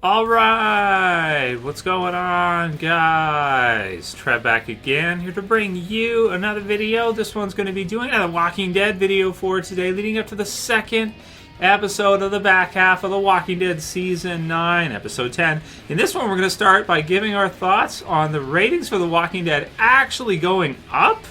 All right, what's going on, guys? Trev back again, here to bring you another video. This one's going to be doing another Walking Dead video for today, leading up to the second episode of the back half of The Walking Dead Season 9, Episode 10. In this one, we're going to start by giving our thoughts on the ratings for The Walking Dead actually going up.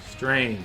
Strange.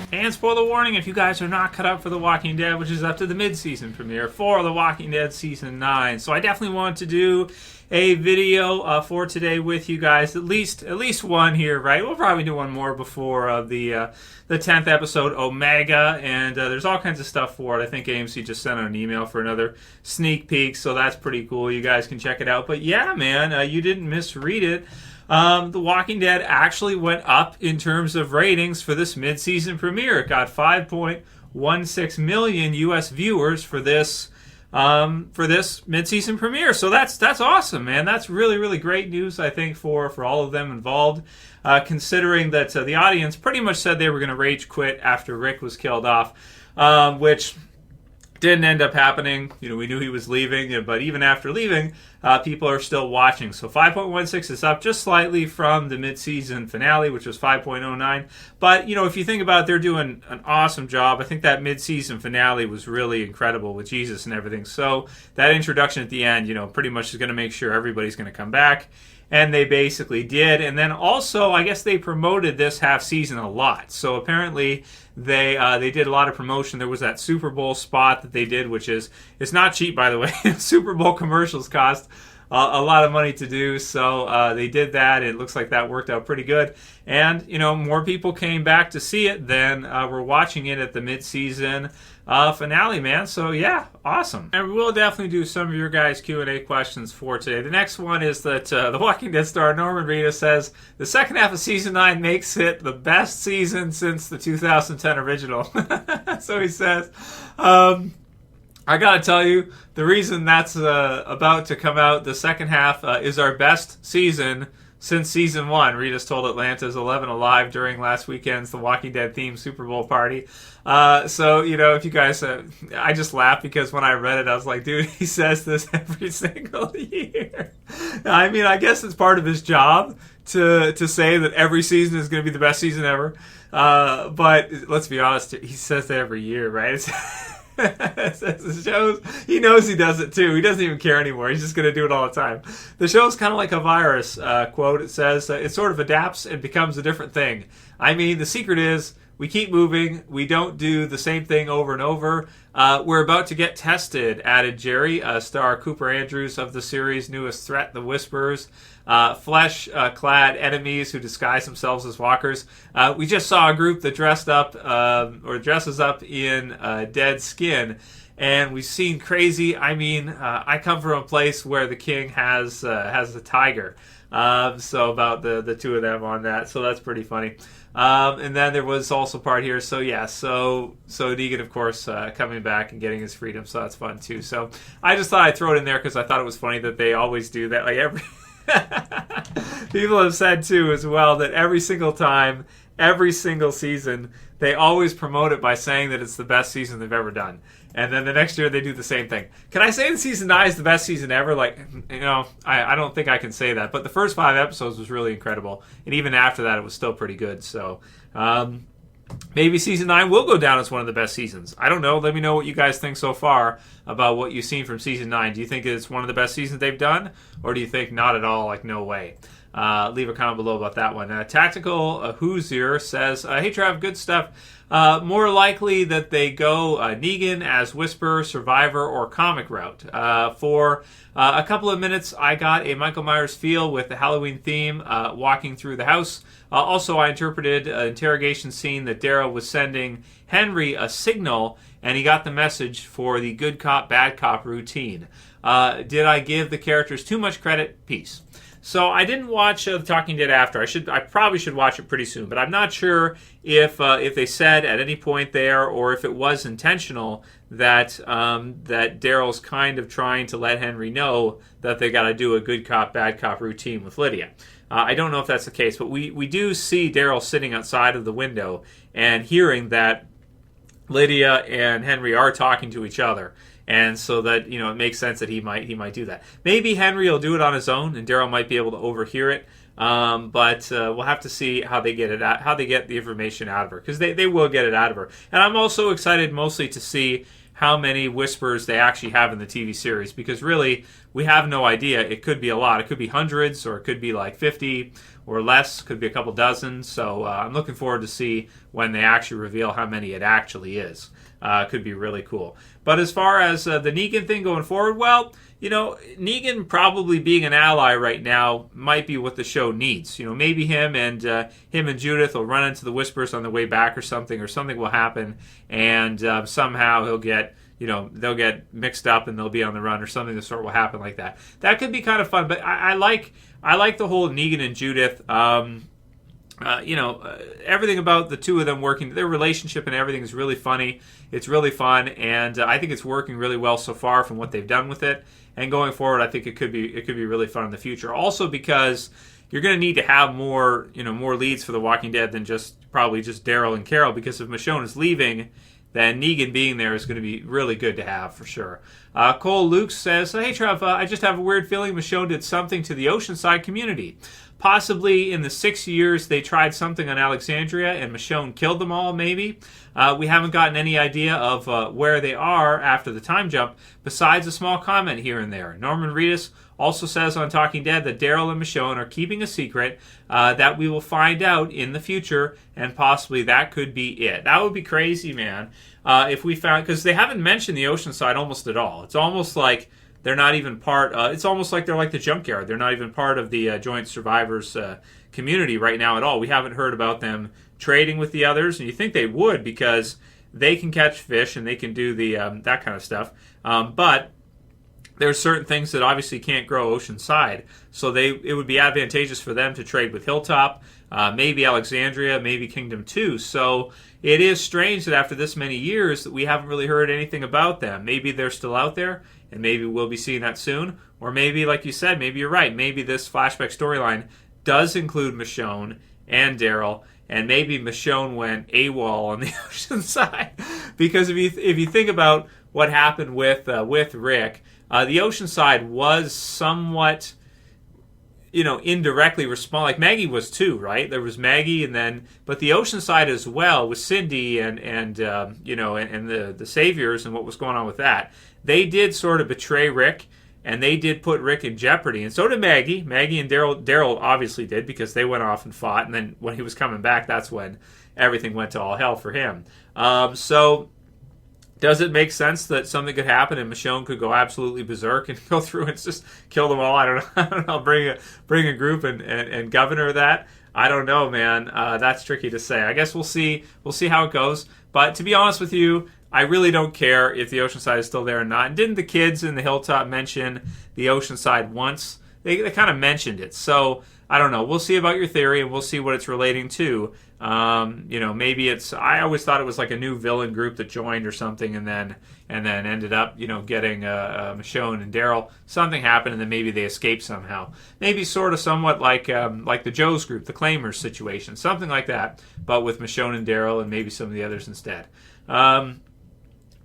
And spoiler warning, if you guys are not cut up for The Walking Dead, which is up to the mid-season premiere for The Walking Dead Season 9. So I definitely want to do a video for today with you guys. At least one here, right? We'll probably do one more before the 10th episode, Omega. And there's all kinds of stuff for it. I think AMC just sent out an email for another sneak peek, so that's pretty cool. You guys can check it out. But yeah, man, you didn't misread it. The Walking Dead actually went up in terms of ratings for this mid-season premiere. It got 5.16 million U.S. viewers for this mid-season premiere. So that's awesome, man. That's really, really great news, I think, for all of them involved, considering that the audience pretty much said they were going to rage quit after Rick was killed off, which didn't end up happening. You know, we knew he was leaving, but even after leaving, people are still watching. So 5.16 is up just slightly from the mid-season finale, which was 5.09. But, you know, if you think about it, they're doing an awesome job. I think that mid-season finale was really incredible with Jesus and everything. So that introduction at the end, you know, pretty much is going to make sure everybody's going to come back. And they basically did. And then also, I guess they promoted this half season a lot. So apparently they did a lot of promotion. There was that Super Bowl spot that they did, which is, it's not cheap, by the way. Super Bowl commercials cost a lot of money to do. So they did that. It looks like that worked out pretty good. And, you know, more people came back to see it than were watching it at the mid-season finale, man. So yeah, awesome. And we'll definitely do some of your guys' Q&A questions for today. The next one is that The Walking Dead star Norman Reedus says the second half of Season 9 makes it the best season since the 2010 original. So he says, I gotta tell you, the reason that's about to come out, the second half, is our best season since Season 1. Reedus told Atlanta's 11 Alive during last weekend's The Walking Dead themed Super Bowl party. So, you know, if you guys... I just laughed because when I read it, I was like, dude, he says this every single year. I mean, I guess it's part of his job to say that every season is going to be the best season ever. But let's be honest, he says that every year, right? It shows, he knows he does it too. He doesn't even care anymore. He's just going to do it all the time. The show's kind of like a virus, quote. It says, it sort of adapts and becomes a different thing. I mean, the secret is we keep moving. We don't do the same thing over and over. We're about to get tested, added Jerry, star Cooper Andrews of the series' newest threat, The Whisperers. Flesh-clad enemies who disguise themselves as walkers. We just saw a group that dresses up in dead skin, and we've seen crazy. I mean, I come from a place where the king has a tiger. So about the two of them on that. So that's pretty funny. And then there was also part here. So yeah, so Negan, of course, coming back and getting his freedom. So that's fun too. So I just thought I'd throw it in there because I thought it was funny that they always do that. Like every people have said too as well that every single time, every single season, they always promote it by saying that it's the best season they've ever done. And then the next year they do the same thing. Can I say that Season 9 is the best season ever? Like, you know, I don't think I can say that. But the first 5 episodes was really incredible. And even after that, it was still pretty good. So, maybe Season 9 will go down as one of the best seasons. I don't know. Let me know what you guys think so far about what you've seen from Season 9. Do you think it's one of the best seasons they've done? Or do you think not at all, like no way? Leave a comment below about that one. Tactical Hoosier says, hey Trev, good stuff. More likely that they go Negan as Whisper, Survivor, or comic route. For a couple of minutes, I got a Michael Myers feel with the Halloween theme walking through the house. Also, I interpreted an interrogation scene that Daryl was sending Henry a signal, and he got the message for the good cop, bad cop routine. Did I give the characters too much credit? Peace. So I didn't watch The Talking Dead after. I probably should watch it pretty soon, but I'm not sure if they said at any point there or if it was intentional that that Daryl's kind of trying to let Henry know that they got to do a good cop, bad cop routine with Lydia. I don't know if that's the case, but we do see Daryl sitting outside of the window and hearing that Lydia and Henry are talking to each other. And so that, it makes sense that he might do that. Maybe Henry will do it on his own, and Daryl might be able to overhear it. But we'll have to see how they get how they get the information out of her, because they will get it out of her. And I'm also excited mostly to see how many whispers they actually have in the TV series, because really we have no idea. It could be a lot. It could be hundreds, or it could be like 50 or less. Could be a couple dozen. So I'm looking forward to see when they actually reveal how many it actually is. Could be really cool. But as far as the Negan thing going forward, well, Negan probably being an ally right now might be what the show needs. Maybe him and Judith will run into the Whispers on the way back or something will happen, and somehow they'll get mixed up and they'll be on the run, or something of the sort will happen like that. That could be kind of fun. But I like the whole Negan and Judith. Everything about the two of them working, their relationship and everything is really funny. It's really fun, and I think it's working really well so far from what they've done with it. And going forward, I think it could be really fun in the future. Also, because you're going to need to have more leads for The Walking Dead than probably just Daryl and Carol. Because if Michonne is leaving, then Negan being there is going to be really good to have for sure. Cole Luke says, "Hey Trev, I just have a weird feeling Michonne did something to the Oceanside community. Possibly in the 6 years they tried something on Alexandria and Michonne killed them all, maybe. We haven't gotten any idea of where they are after the time jump, besides a small comment here and there. Norman Reedus also says on Talking Dead that Daryl and Michonne are keeping a secret that we will find out in the future, and possibly that could be it." That would be crazy, man. If we found, because they haven't mentioned the Oceanside almost at all. It's almost like they're not even part. It's almost like they're like the Junkyard. They're not even part of the Joint Survivors community right now at all. We haven't heard about them trading with the others, and you think they would, because they can catch fish and they can do the that kind of stuff. But there's certain things that obviously can't grow oceanside, so it would be advantageous for them to trade with Hilltop, maybe Alexandria, maybe Kingdom 2. So it is strange that after this many years that we haven't really heard anything about them. Maybe they're still out there, and maybe we'll be seeing that soon. Or maybe, like you said, maybe you're right. Maybe this flashback storyline does include Michonne and Daryl, and maybe Michonne went AWOL on the Oceanside. Because if you think about what happened with Rick, the Oceanside was somewhat, indirectly respond. Like Maggie was too, right? There was Maggie, but the Oceanside as well with Cindy and the Saviors and what was going on with that. They did sort of betray Rick, and they did put Rick in jeopardy, and so did Maggie. Maggie and Daryl obviously did, because they went off and fought, and then when he was coming back, that's when everything went to all hell for him. So does it make sense that something could happen and Michonne could go absolutely berserk and go through and just kill them all? I don't know. Bring a group and governor that. I don't know, man. That's tricky to say. I guess we'll see. We'll see how it goes. But to be honest with you, I really don't care if the Oceanside is still there or not. And didn't the kids in the Hilltop mention the Oceanside once? They kind of mentioned it. So I don't know. We'll see about your theory, and we'll see what it's relating to. Maybe it's. I always thought it was like a new villain group that joined or something, and then ended up, getting Michonne and Daryl. Something happened, and then maybe they escaped somehow. Maybe sort of somewhat like the Joe's group, the Claimers situation, something like that, but with Michonne and Daryl, and maybe some of the others instead.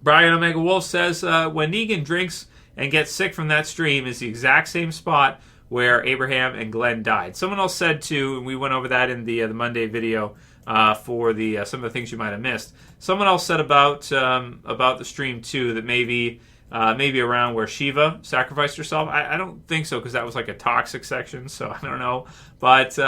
Brian Omega Wolf says when Negan drinks and gets sick from that stream is the exact same spot where Abraham and Glenn died. Someone else said too, and we went over that in the Monday video for the some of the things you might have missed. Someone else said about the stream too that maybe around where Shiva sacrificed herself. I don't think so, because that was like a toxic section, so I don't know. But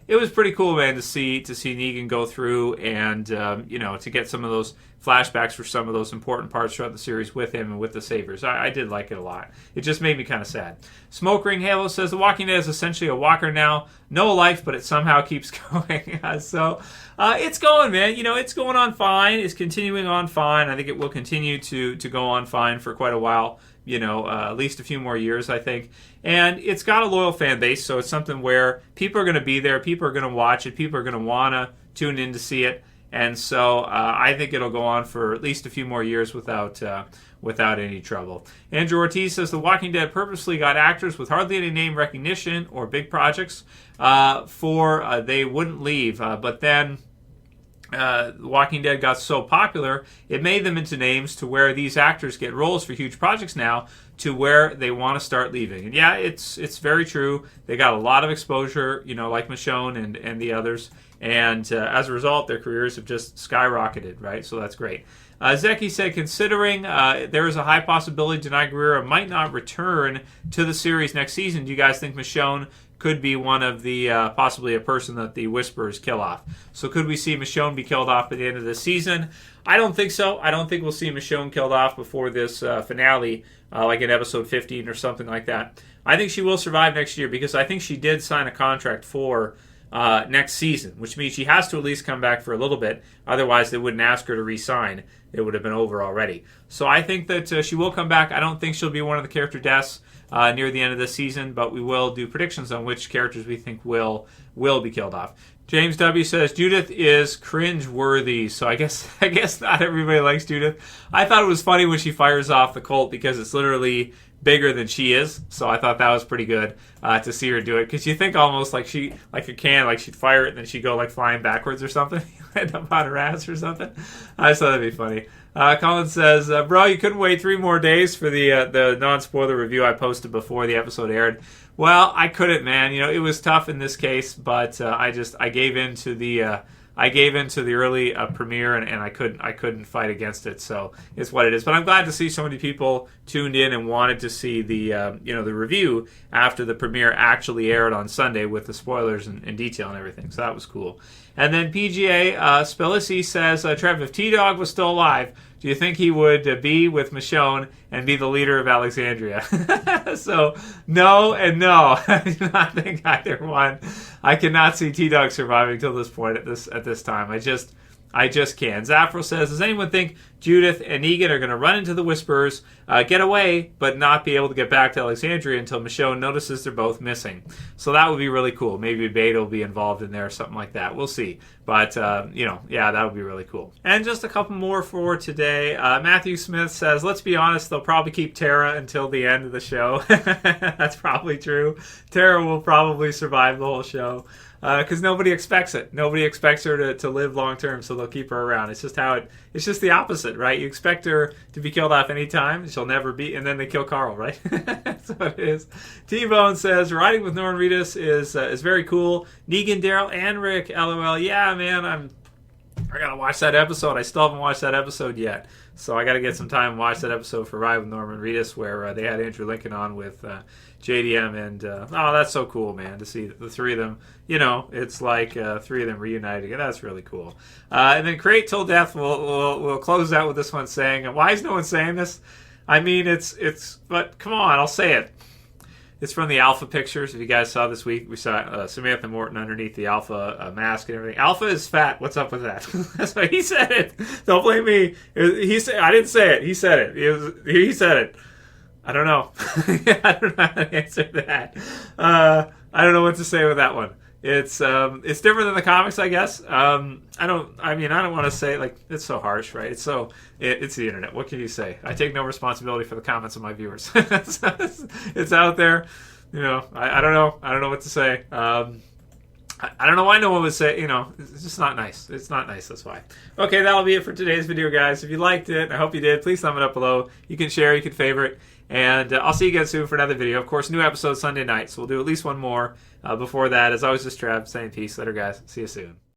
it was pretty cool, man, to see Negan go through and to get some of those flashbacks for some of those important parts throughout the series with him and with the Saviors. I did like it a lot. It just made me kind of sad. Smoke Ring Halo says The Walking Dead is essentially a walker now. No life, but it somehow keeps going. So it's going, man. It's going on fine. It's continuing on fine. I think it will continue to go on fine for quite a while. At least a few more years, I think. And it's got a loyal fan base, so it's something where people are going to be there, people are going to watch it, people are going to want to tune in to see it. And so I think it'll go on for at least a few more years without any trouble. Andrew Ortiz says The Walking Dead purposely got actors with hardly any name recognition or big projects for they wouldn't leave. But then The Walking Dead got so popular, it made them into names to where these actors get roles for huge projects now to where they want to start leaving. And yeah, it's very true. They got a lot of exposure, like Michonne and the others. And as a result, their careers have just skyrocketed, right? So that's great. Zeki said, considering there is a high possibility Denai Guerrero might not return to the series next season, do you guys think Michonne could be one of the, possibly a person that the Whisperers kill off? So could we see Michonne be killed off by the end of this season? I don't think so. I don't think we'll see Michonne killed off before this finale, like in episode 15 or something like that. I think she will survive next year because I think she did sign a contract for next season, which means she has to at least come back for a little bit. Otherwise, they wouldn't ask her to re-sign. It would have been over already. So I think that she will come back. I don't think she'll be one of the character deaths near the end of the season, but we will do predictions on which characters we think will be killed off. James W. says Judith is cringe-worthy, so I guess not everybody likes Judith. I thought it was funny when she fires off the Colt because it's literally bigger than she is, so I thought that was pretty good to see her do it, because you think almost like she'd fire it and then she'd go like flying backwards or something, end up on her ass or something. I just thought that'd be funny. Colin says, bro, you couldn't wait 3 more days for the non-spoiler review I posted before the episode aired. Well, I couldn't, man. It was tough in this case, but I gave in to the early premiere, and I couldn't fight against it. So it's what it is. But I'm glad to see so many people tuned in and wanted to see the the review after the premiere actually aired on Sunday with the spoilers and detail and everything. So that was cool. And then PGA Spilisi says, Trev, if T-Dog was still alive, do you think he would be with Michonne and be the leader of Alexandria? So, no and no. I do not think either one. I cannot see T-Dog surviving till this point at this time. I just can. Zaffro says, does anyone think Judith and Negan are going to run into the Whisperers, get away, but not be able to get back to Alexandria until Michonne notices they're both missing? So that would be really cool. Maybe Beta will be involved in there or something like that. We'll see. But, yeah, that would be really cool. And just a couple more for today. Matthew Smith says, let's be honest, they'll probably keep Tara until the end of the show. That's probably true. Tara will probably survive the whole show. Because nobody expects it. Nobody expects her to live long term, so they'll keep her around. It's just it's just the opposite, right? You expect her to be killed off any time, she'll never be, and then they kill Carl, right? That's what it is. T-Bone says, riding with Norman Reedus is very cool. Negan, Daryl, and Rick, LOL. Yeah, man, I gotta watch that episode. I still haven't watched that episode yet. So I gotta get some time and watch that episode for Ride with Norman Reedus, where they had Andrew Lincoln on with JDM, and that's so cool, man, to see the 3 of them. It's like 3 of them reunited. That's really cool. And then Create Till Death, we'll close out with this one saying, why is no one saying this? I mean, but come on, I'll say it. It's from the Alpha pictures. If you guys saw this week, we saw Samantha Morton underneath the Alpha mask and everything. Alpha is fat. What's up with that? That's why he said it. Don't blame me. I didn't say it. He said it. He said it. I don't know. I don't know how to answer that. I don't know what to say with that one. It's different than the comics, I guess. I don't want to say, like, it's so harsh, right? It's the internet. What can you say? I take no responsibility for the comments of my viewers. It's out there. I don't know. I don't know what to say. I don't know why no one would say, it's just not nice. It's not nice, that's why. Okay, that'll be it for today's video, guys. If you liked it, I hope you did, please thumb it up below. You can share, you can favorite, and I'll see you again soon for another video. Of course, new episode Sunday night, so we'll do at least one more before that. As always, this is Trev saying peace. Later, guys. See you soon.